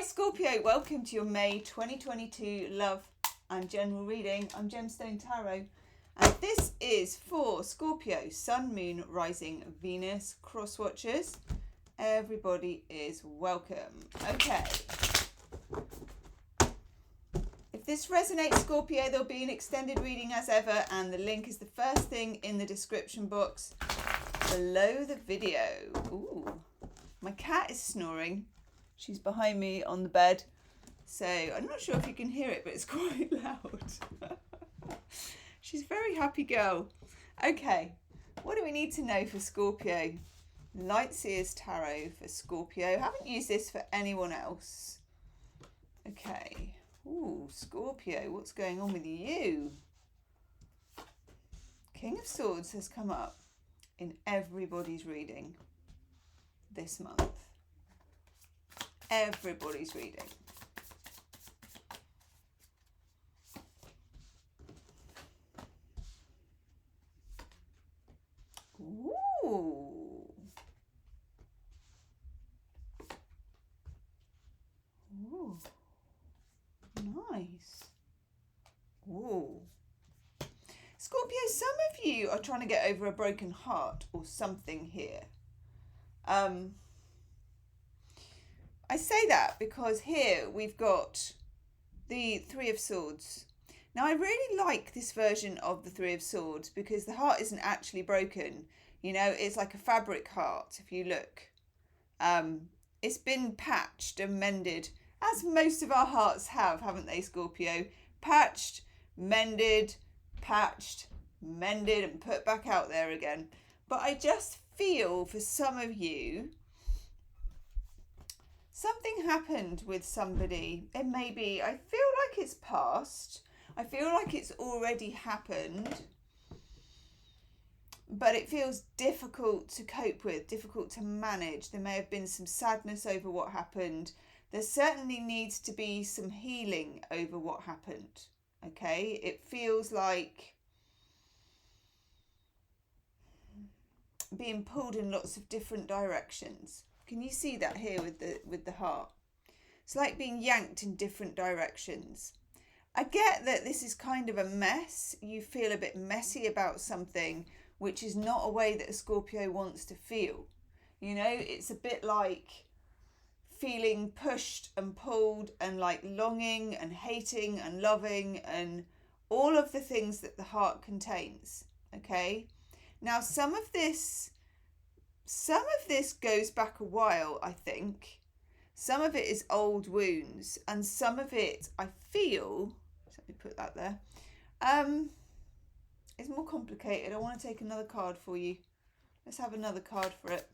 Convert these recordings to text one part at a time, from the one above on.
Scorpio, welcome to your May 2022 love and general reading. I'm Gemstone Tarot, and this is for Scorpio, Sun, Moon, Rising, Venus, cross watchers. Everybody is welcome. Okay. If this resonates, Scorpio, there'll be an extended reading as ever, and the link is the first thing in the description box below the video. Ooh, my cat is snoring. She's behind me on the bed, so I'm not sure if you can hear it, but it's quite loud. She's a very happy girl. Okay, what do we need to know for Scorpio? Lightseers Tarot for Scorpio. Haven't used this for anyone else. Okay. Ooh, Scorpio, what's going on with you? King of Swords has come up in everybody's reading this month. Everybody's reading. Ooh. Ooh. Nice. Ooh. Scorpio, some of you are trying to get over a broken heart or something here. I say that because here we've got the Three of Swords. Now, I really like this version of the Three of Swords because the heart isn't actually broken. You know, it's like a fabric heart, if you look. It's been patched and mended, as most of our hearts have, haven't they, Scorpio? Patched, mended, and put back out there again. But I just feel for some of you, something happened with somebody. It may be, I feel like it's past. I feel like it's already happened. But it feels difficult to cope with, difficult to manage. There may have been some sadness over what happened. There certainly needs to be some healing over what happened. Okay? It feels like being pulled in lots of different directions. Can you see that here with the heart? It's like being yanked in different directions. I get that this is kind of a mess. You feel a bit messy about something, which is not a way that a Scorpio wants to feel. You know, it's a bit like feeling pushed and pulled and like longing and hating and loving and all of the things that the heart contains. Okay? Now, some of this goes back a while, I think. Some of it is old wounds, and some of it, I feel, let me put that there, is more complicated. I want to take another card for you. Let's have another card for it.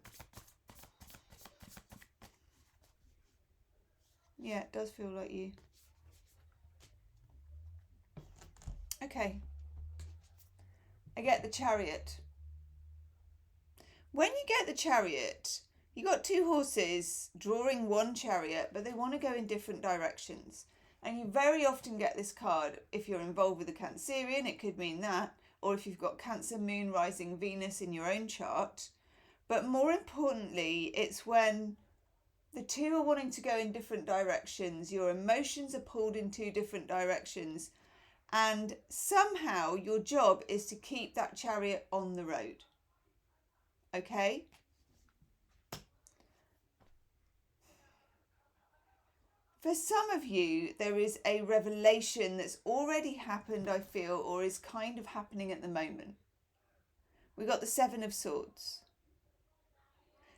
Yeah, it does feel like you. Okay. I get the Chariot. When you get the Chariot, you got two horses drawing one chariot, but they want to go in different directions. And you very often get this card if you're involved with a Cancerian, it could mean that, or if you've got Cancer, Moon, Rising, Venus in your own chart. But more importantly, it's when the two are wanting to go in different directions, your emotions are pulled in two different directions, and somehow your job is to keep that chariot on the road. Okay? For some of you, there is a revelation that's already happened, I feel, or is kind of happening at the moment. We got the Seven of Swords.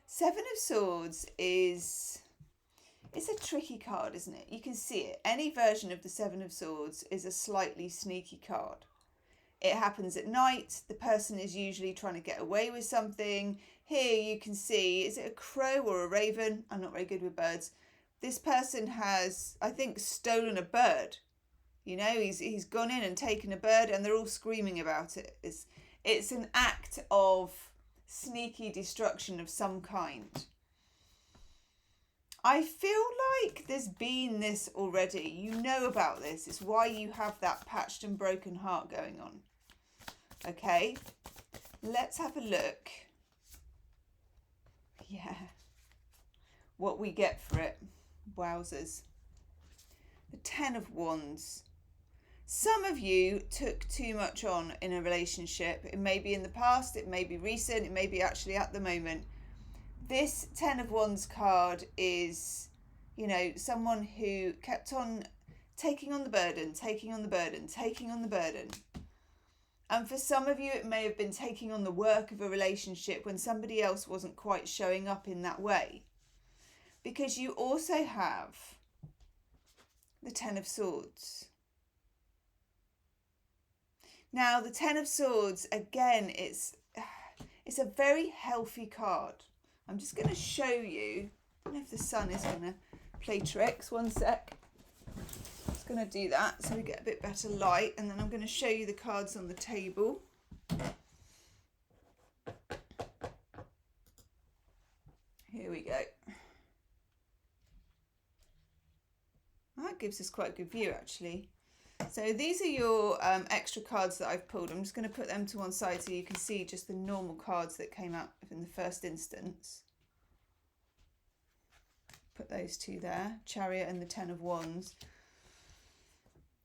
Seven of Swords it's a tricky card, isn't it? You can see it. Any version of the Seven of Swords is a slightly sneaky card. It happens at night. The person is usually trying to get away with something. Here you can see, is it a crow or a raven? I'm not very good with birds. This person has, I think, stolen a bird. You know, he's gone in and taken a bird, and they're all screaming about it. It's an act of sneaky destruction of some kind. I feel like there's been this already. You know about this. It's why you have that patched and broken heart going on. Okay, let's have a look. Yeah, what we get for it. Wowzers. The Ten of Wands. Some of you took too much on in a relationship. It may be in the past, it may be recent, it may be actually at the moment. This Ten of Wands card is, you know, someone who kept on taking on the burden, taking on the burden, taking on the burden. And for some of you, it may have been taking on the work of a relationship when somebody else wasn't quite showing up in that way. Because you also have the Ten of Swords. Now, the Ten of Swords, again, it's a very healthy card. I'm just going to show you. I don't know if the sun is going to play tricks. One sec. Just going to do that so we get a bit better light, and then I'm going to show you the cards on the table. Here we go. That gives us quite a good view, actually. So these are your extra cards that I've pulled. I'm just going to put them to one side so you can see just the normal cards that came out in the first instance. Put those two there, Chariot and the Ten of Wands.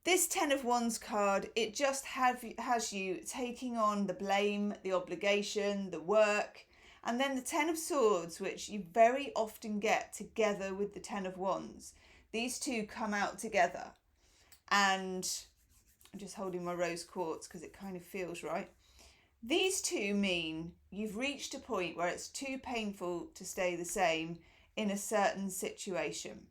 This Ten of Wands card, it just has you taking on the blame, the obligation, the work, and then the Ten of Swords, which you very often get together with the Ten of Wands. These two come out together. And I'm just holding my rose quartz because it kind of feels right. These two mean you've reached a point where it's too painful to stay the same in a certain situation.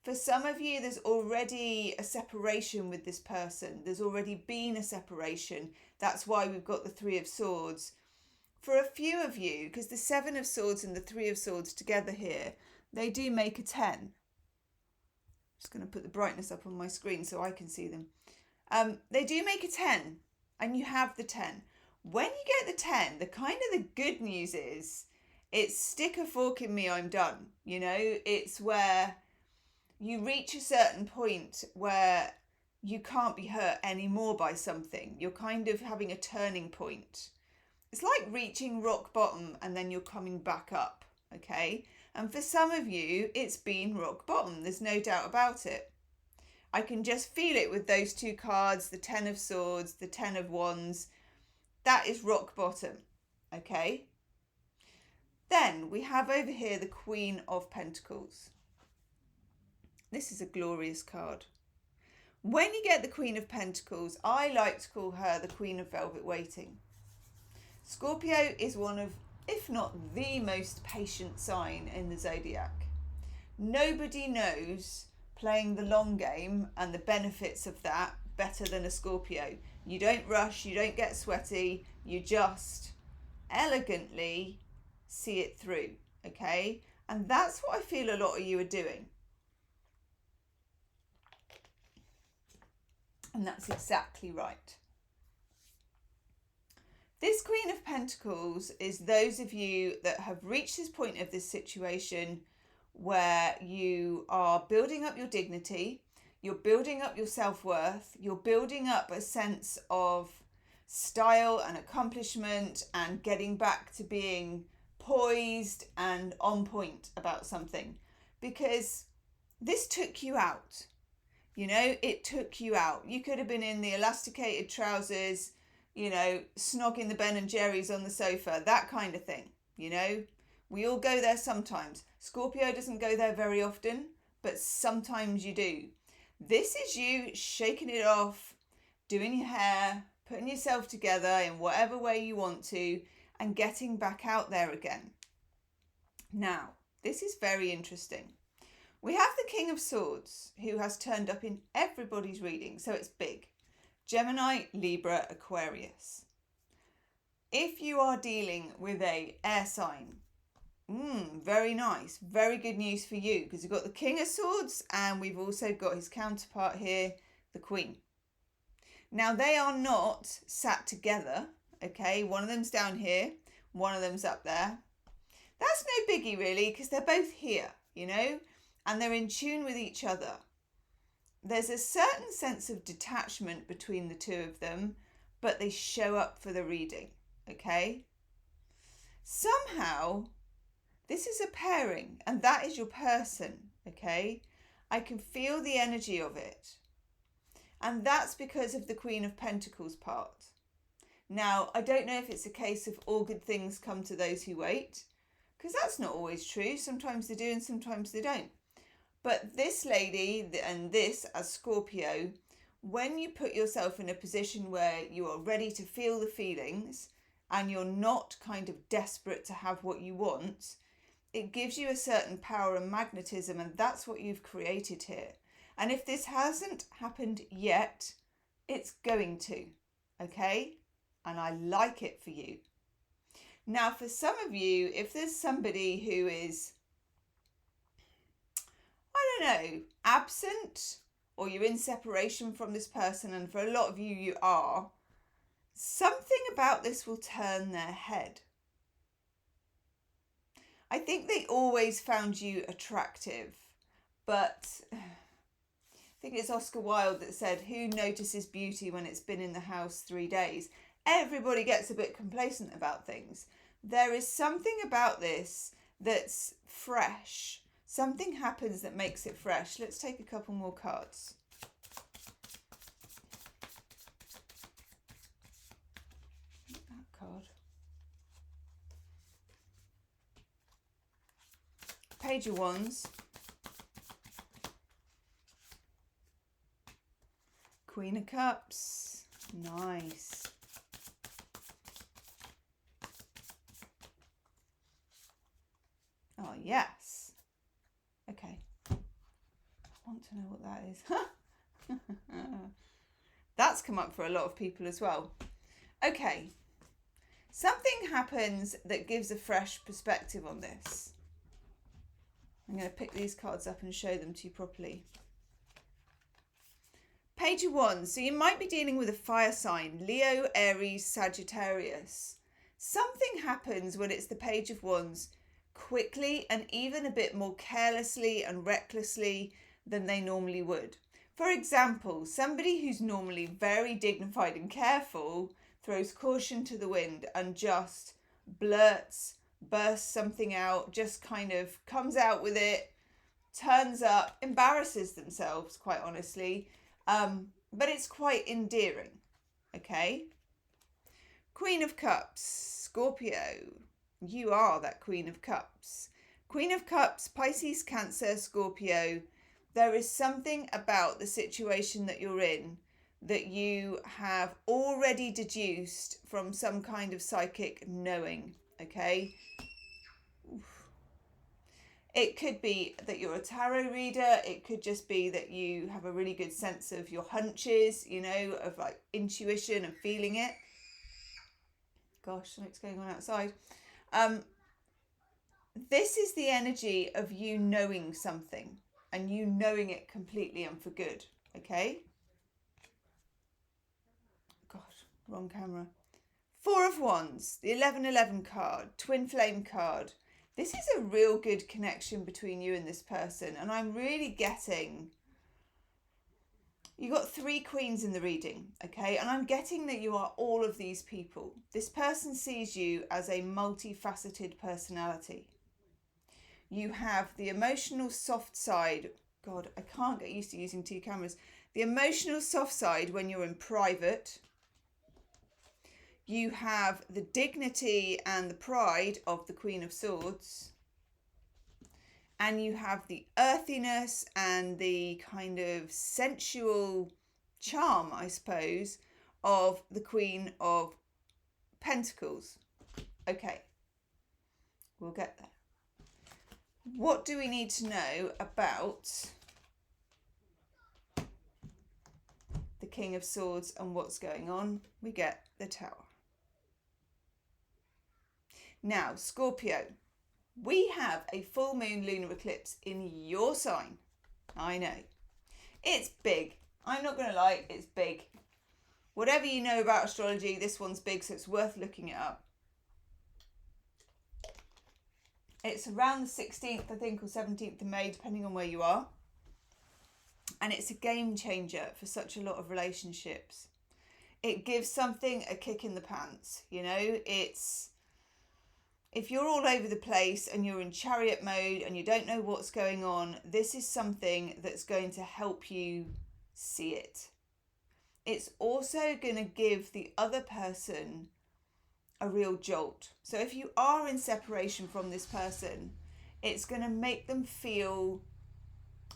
For some of you, there's already a separation with this person. There's already been a separation. That's why we've got the Three of Swords. For a few of you, because the Seven of Swords and the Three of Swords together here, they do make a 10. Just going to put the brightness up on my screen so I can see them. They do make a 10, and you have the 10. When you get the 10, the kind of the good news is it's stick a fork in me, I'm done. You know, it's where you reach a certain point where you can't be hurt anymore by something. You're kind of having a turning point. It's like reaching rock bottom and then you're coming back up, okay? And for some of you, it's been rock bottom. There's no doubt about it. I can just feel it with those two cards, the Ten of Swords, the Ten of Wands. That is rock bottom, okay? Then we have over here the Queen of Pentacles. This is a glorious card. When you get the Queen of Pentacles, I like to call her the Queen of Velvet Waiting. Scorpio is one of, if not the most patient sign in the zodiac. Nobody knows playing the long game and the benefits of that better than a Scorpio. You don't rush, you don't get sweaty, you just elegantly see it through, okay? And that's what I feel a lot of you are doing. And that's exactly right. This Queen of Pentacles is those of you that have reached this point of this situation where you are building up your dignity, you're building up your self-worth, you're building up a sense of style and accomplishment and getting back to being poised and on point about something. Because this took you out. You know, it took you out. You could have been in the elasticated trousers, you know, snogging the Ben and Jerry's on the sofa, that kind of thing, you know. We all go there sometimes. Scorpio doesn't go there very often, but sometimes you do. This is you shaking it off, doing your hair, putting yourself together in whatever way you want to, and getting back out there again. Now, this is very interesting. We have the King of Swords, who has turned up in everybody's reading, so it's big. Gemini, Libra, Aquarius. If you are dealing with a air sign, very nice, very good news for you, because you've got the King of Swords and we've also got his counterpart here, the Queen. Now they are not sat together, okay? One of them's down here, one of them's up there. That's no biggie really, because they're both here, you know, and they're in tune with each other. There's a certain sense of detachment between the two of them, but they show up for the reading, okay? Somehow, this is a pairing, and that is your person, okay? I can feel the energy of it. And that's because of the Queen of Pentacles part. Now, I don't know if it's a case of all good things come to those who wait, because that's not always true. Sometimes they do and sometimes they don't. But this lady, and this as Scorpio, when you put yourself in a position where you are ready to feel the feelings and you're not kind of desperate to have what you want, it gives you a certain power and magnetism, and that's what you've created here. And if this hasn't happened yet, it's going to, okay? And I like it for you. Now, for some of you, if there's somebody who is, I don't know, absent, or you're in separation from this person, and for a lot of you, you are, something about this will turn their head. I think they always found you attractive, but I think it's Oscar Wilde that said, who notices beauty when it's been in the house 3 days? Everybody gets a bit complacent about things. There is something about this that's fresh. Something happens that makes it fresh. Let's take a couple more cards. That card. Page of Wands. Queen of Cups. Nice. Oh, yes. Okay. I want to know what that is. That's come up for a lot of people as well. Okay. Something happens that gives a fresh perspective on this. I'm going to pick these cards up and show them to you properly. Page of Wands. So you might be dealing with a fire sign, Leo, Aries, Sagittarius. Something happens when it's the Page of Wands quickly and even a bit more carelessly and recklessly than they normally would. For example, somebody who's normally very dignified and careful throws caution to the wind and just bursts something out, just kind of comes out with it, turns up, embarrasses themselves, quite honestly. But it's quite endearing, okay? Queen of Cups, Scorpio. You are that Queen of Cups. Queen of Cups, Pisces, Cancer, Scorpio. There is something about the situation that you're in that you have already deduced from some kind of psychic knowing, okay? Oof. It could be that you're a tarot reader. It could just be that you have a really good sense of your hunches, you know, of like intuition and feeling it. Gosh, something's going on outside. This is the energy of you knowing something and you knowing it completely and for good, okay? God, wrong camera. Four of Wands, the 1111 card, Twin Flame card. This is a real good connection between you and this person, and I'm really getting... You got 3 queens in the reading, okay? And I'm getting that you are all of these people. This person sees you as a multifaceted personality. You have the emotional soft side. God, I can't get used to using 2 cameras. The emotional soft side when you're in private. You have the dignity and the pride of the Queen of Swords. And you have the earthiness and the kind of sensual charm, I suppose, of the Queen of Pentacles. Okay, we'll get there. What do we need to know about the King of Swords and what's going on? We get the Tower. Now, Scorpio. We have a full moon lunar eclipse in your sign. I know. It's big. I'm not going to lie, it's big. Whatever you know about astrology, this one's big, so it's worth looking it up. It's around the 16th, I think, or 17th of May, depending on where you are. And it's a game changer for such a lot of relationships. It gives something a kick in the pants, you know? It's If you're all over the place and you're in chariot mode and you don't know what's going on, this is something that's going to help you see it. It's also going to give the other person a real jolt. So if you are in separation from this person, it's going to make them feel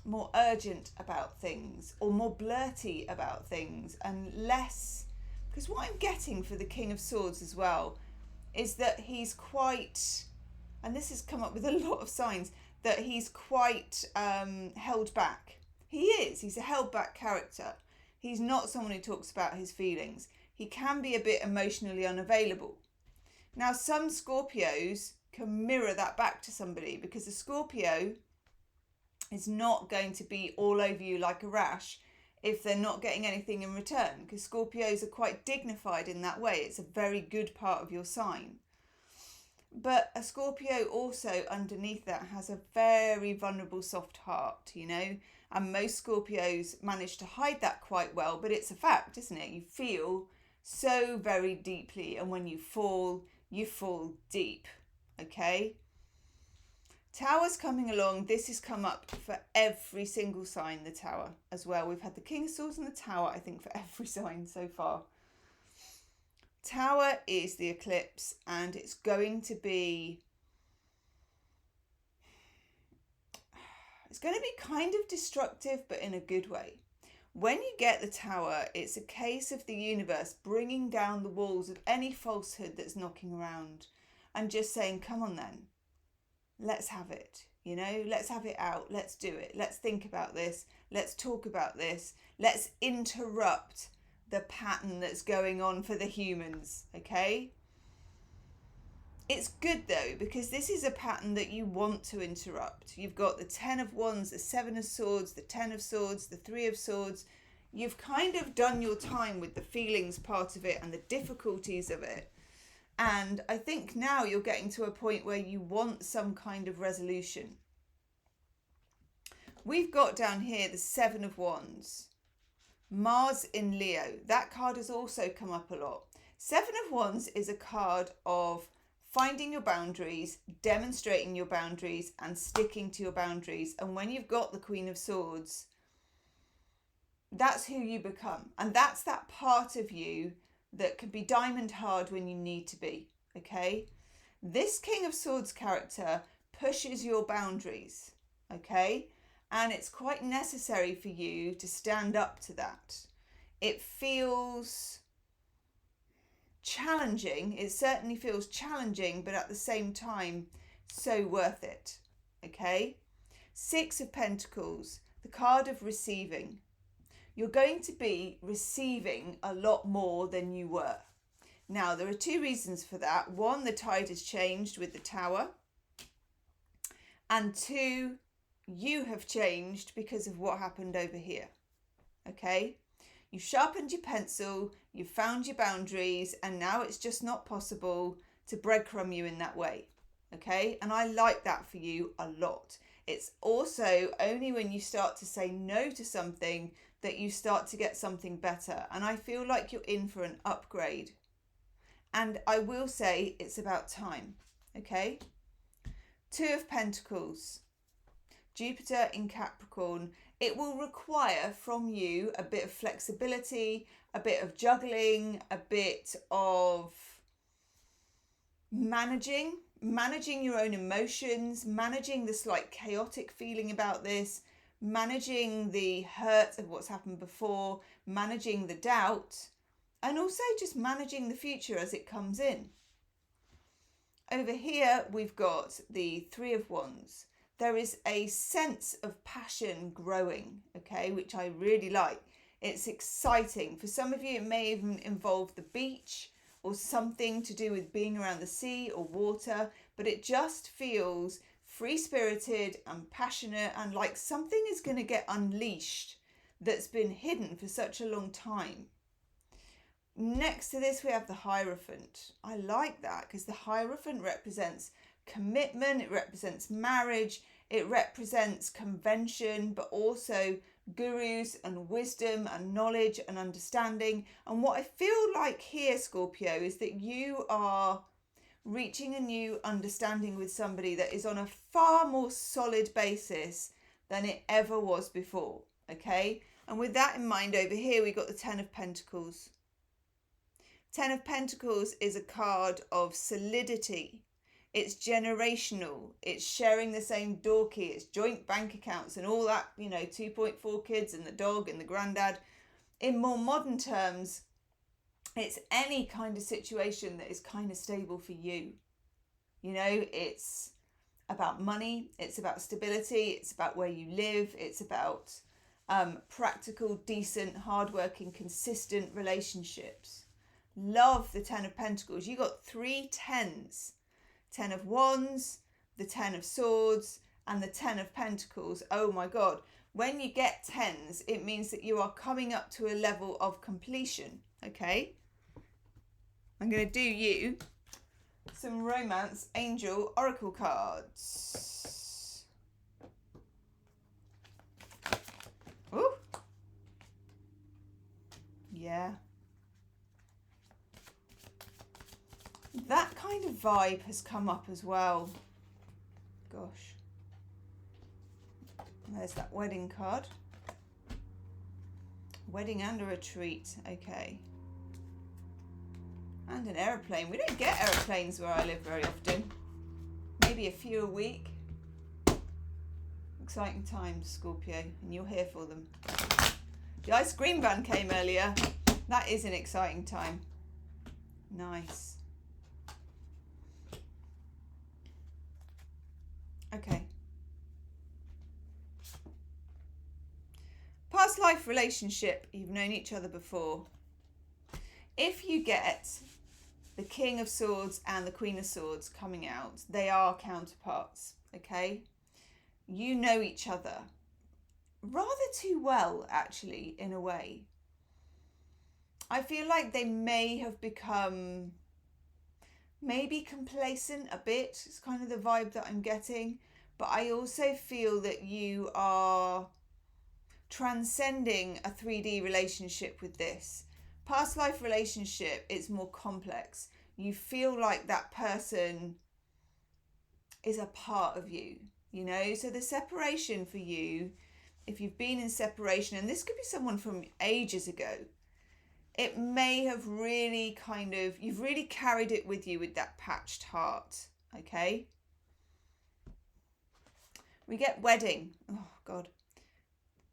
more urgent about things or more blurty about things and less, because what I'm getting for the King of Swords as well is that he's quite, and this has come up with a lot of signs, that he's quite held back. He's a held back character. He's not someone who talks about his feelings. He can be a bit emotionally unavailable. Now, some Scorpios can mirror that back to somebody, because a Scorpio is not going to be all over you like a rash if they're not getting anything in return, because Scorpios are quite dignified in that way. It's a very good part of your sign. But a Scorpio also underneath that has a very vulnerable, soft heart, you know, and most Scorpios manage to hide that quite well, but it's a fact, isn't it? You feel so very deeply, and when you fall deep, okay? Tower's coming along. This has come up for every single sign, the Tower as well. We've had the King of Swords and the Tower, I think, for every sign so far. Tower is the eclipse, and it's going to be kind of destructive, but in a good way. When you get the Tower, it's a case of the universe bringing down the walls of any falsehood that's knocking around and just saying, come on then, let's have it, you know, let's have it out, let's do it, let's think about this, let's talk about this, let's interrupt the pattern that's going on for the humans, okay? It's good though, because this is a pattern that you want to interrupt. You've got the 10 of Wands, the 7 of Swords, the 10 of Swords, the 3 of Swords. You've kind of done your time with the feelings part of it and the difficulties of it. And I think now you're getting to a point where you want some kind of resolution. We've got down here the 7 of Wands. Mars in Leo. That card has also come up a lot. 7 of Wands is a card of finding your boundaries, demonstrating your boundaries, and sticking to your boundaries. And when you've got the Queen of Swords, that's who you become. And that's that part of you that can be diamond hard when you need to be, okay? This King of Swords character pushes your boundaries, okay? And it's quite necessary for you to stand up to that. It feels challenging. It certainly feels challenging, but at the same time, so worth it, okay? 6 of Pentacles, the card of receiving. You're going to be receiving a lot more than you were. Now, there are 2 reasons for that. 1, the tide has changed with the Tower. And 2, you have changed because of what happened over here. Okay? You've sharpened your pencil, you've found your boundaries, and now it's just not possible to breadcrumb you in that way. Okay? And I like that for you a lot. It's also only when you start to say no to something that you start to get something better. And I feel like you're in for an upgrade. And I will say it's about time. Okay? 2 of Pentacles. Jupiter in Capricorn. It will require from you a bit of flexibility, a bit of juggling, a bit of managing your own emotions, managing the slight chaotic feeling about this, managing the hurt of what's happened before, managing the doubt, and also just managing the future as it comes in. Over here, we've got the 3 of Wands. There is a sense of passion growing, okay, which I really like. It's exciting. For some of you, it may even involve the beach or something to do with being around the sea or water, but it just feels free-spirited and passionate and like something is going to get unleashed that's been hidden for such a long time. Next to this, we have the Hierophant. I like that because the Hierophant represents commitment, it represents marriage, it represents convention, but also gurus and wisdom and knowledge and understanding. And what I feel like here, Scorpio, is that you are reaching a new understanding with somebody that is on a far more solid basis than it ever was before, okay? And with that in mind, over here we got the Ten of Pentacles. Ten of Pentacles is a card of solidity. It's generational. It's sharing the same door key. It's joint bank accounts and all that, 2.4 kids and the dog and the granddad. In more modern terms, it's any kind of situation that is kind of stable for you. It's about money. It's about stability. It's about where you live. It's about practical, decent, hardworking, consistent relationships. Love the Ten of Pentacles. You got 3 tens. 10 of Wands, the 10 of Swords, and the 10 of Pentacles. Oh my God. When you get tens, it means that you are coming up to a level of completion, okay? I'm going to do you some Romance Angel Oracle cards. Ooh. Yeah. That kind of vibe has come up as well. Gosh. There's that wedding card. Wedding and a retreat. Okay. And an aeroplane. We don't get aeroplanes where I live very often. Maybe a few a week. Exciting times, Scorpio. And you're here for them. The ice cream van came earlier. That is an exciting time. Nice. Okay. Past life relationship. You've known each other before. If you get the King of Swords and the Queen of Swords coming out, they are counterparts, okay? You know each other rather too well, actually, in a way. I feel like they may have become maybe complacent a bit. It's kind of the vibe that I'm getting. But I also feel that you are transcending a 3D relationship with this. Past life relationship, it's more complex. You feel like that person is a part of you, So the separation for you, if you've been in separation, and this could be someone from ages ago, it may have really you've really carried it with you with that patched heart, okay? We get wedding. Oh, God.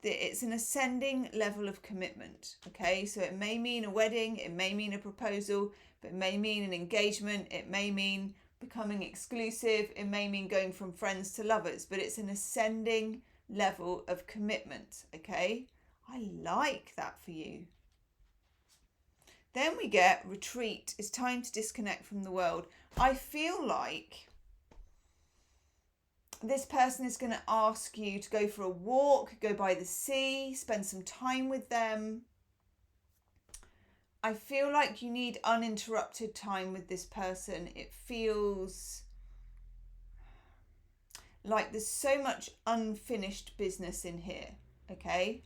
It's an ascending level of commitment, okay? So it may mean a wedding, it may mean a proposal, but it may mean an engagement, it may mean becoming exclusive, it may mean going from friends to lovers, but it's an ascending level of commitment, okay? I like that for you. Then we get retreat. It's time to disconnect from the world. I feel like this person is going to ask you to go for a walk, go by the sea, spend some time with them. I feel like you need uninterrupted time with this person. It feels like there's so much unfinished business in here, okay?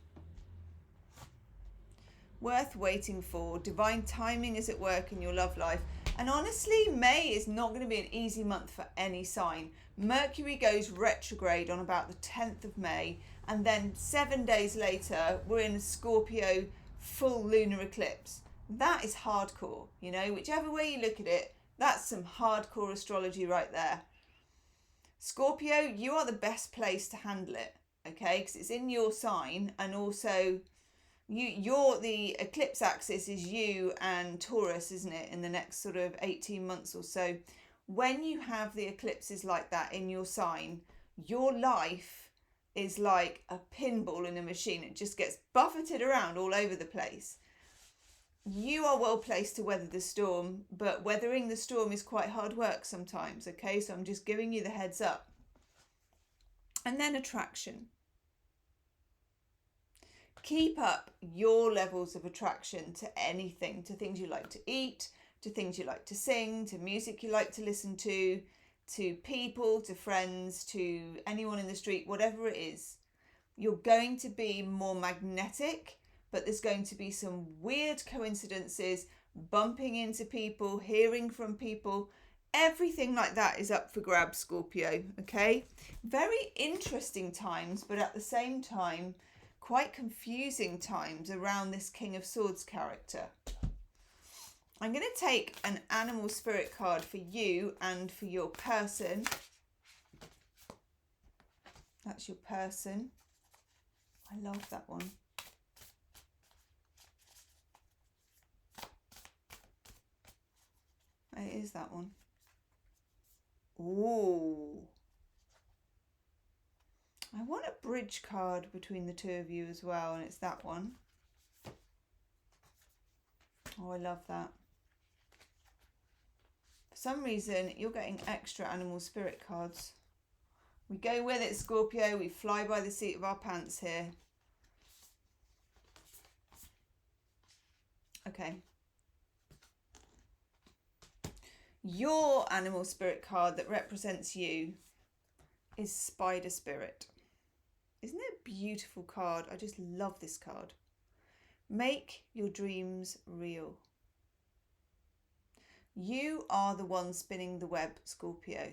Worth waiting for. Divine timing is at work in your love life. And honestly, May is not going to be an easy month for any sign. Mercury goes retrograde on about the 10th of May. And then 7 days later, we're in a Scorpio full lunar eclipse. That is hardcore, whichever way you look at it, that's some hardcore astrology right there. Scorpio, you are the best place to handle it, okay? Because it's in your sign, and also you're the eclipse axis is you and Taurus, isn't it, in the next sort of 18 months or so. When you have the eclipses like that in your sign, your life is like a pinball in a machine. It just gets buffeted around all over the place. You are well placed to weather the storm, but weathering the storm is quite hard work sometimes, okay? So I'm just giving you the heads up. And then attraction. Keep up your levels of attraction to anything, to things you like to eat, to things you like to sing, to music you like to listen to people, to friends, to anyone in the street, whatever it is. You're going to be more magnetic, but there's going to be some weird coincidences, bumping into people, hearing from people. everything like that is up for grabs, Scorpio, okay? Very interesting times, but at the same time, quite confusing times around this King of Swords character. I'm going to take an animal spirit card for you and for your person. That's your person. I love that one. It is that one. Ooh. I want a bridge card between the two of you as well, and it's that one. Oh, I love that. For some reason, you're getting extra animal spirit cards. We go with it, Scorpio. We fly by the seat of our pants here. Okay. Your animal spirit card that represents you is Spider Spirit. Isn't it a beautiful card? I just love this card. Make your dreams real. You are the one spinning the web, Scorpio.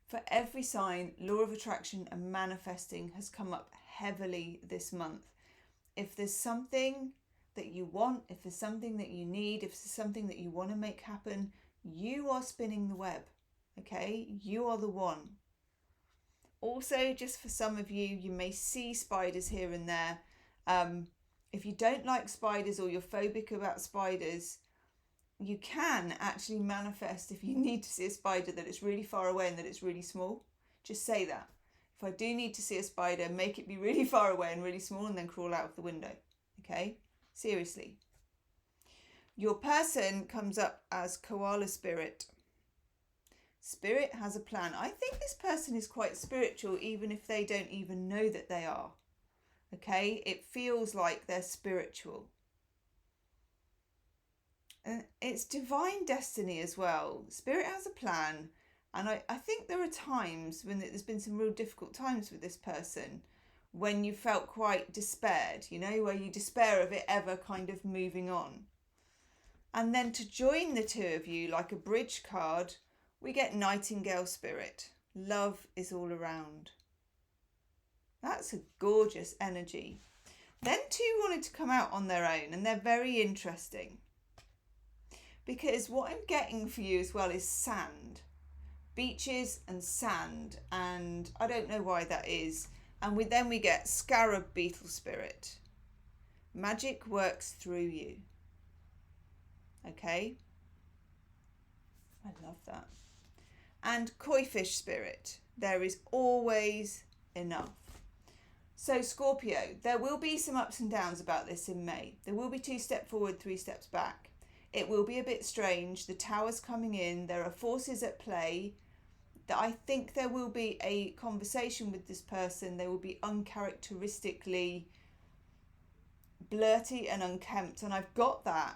For every sign, law of attraction and manifesting has come up heavily this month. If there's something that you want, if there's something that you need, if there's something that you want to make happen, you are spinning the web, okay? You are the one. Also, just for some of you, you may see spiders here and there. If you don't like spiders or you're phobic about spiders, you can actually manifest, if you need to see a spider, that it's really far away and that it's really small. Just say that. If I do need to see a spider, make it be really far away and really small and then crawl out of the window, okay? Seriously. Your person comes up as Koala Spirit. Spirit has a plan. I think this person is quite spiritual, even if they don't even know that they are. Okay? It feels like they're spiritual. And it's divine destiny as well. Spirit has a plan. And I think there are times when there's been some real difficult times with this person, when you felt quite despaired, you know, where you despair of it ever kind of moving on. And then to join the two of you, like a bridge card, we get Nightingale Spirit. Love is all around. That's a gorgeous energy. Then two wanted to come out on their own, and they're very interesting. Because what I'm getting for you as well is sand. Beaches and sand, and I don't know why that is. And then we get Scarab Beetle Spirit. Magic works through you. Okay? I love that. And Koi Fish Spirit. There is always enough. So Scorpio, there will be some ups and downs about this in May. There will be 2 steps forward, 3 steps back. It will be a bit strange. The tower's coming in. There are forces at play. That I think there will be a conversation with this person. They will be uncharacteristically blurty and unkempt, and I've got that,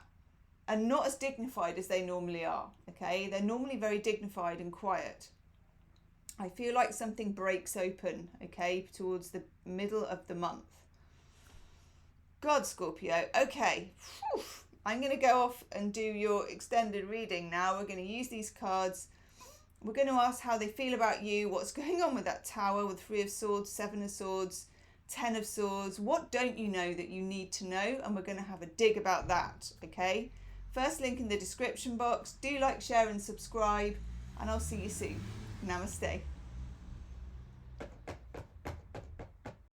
and not as dignified as they normally are. Okay, they're normally very dignified and quiet. I feel like something breaks open, okay, towards the middle of the month. God, Scorpio. Okay, whew. I'm going to go off and do your extended reading now. We're going to use these cards. We're going to ask how they feel about you, what's going on with that tower with 3 of Swords, 7 of Swords, 10 of Swords. What don't you know that you need to know? And we're going to have a dig about that, okay? First link in the description box. Do like, share and subscribe, and I'll see you soon. Namaste.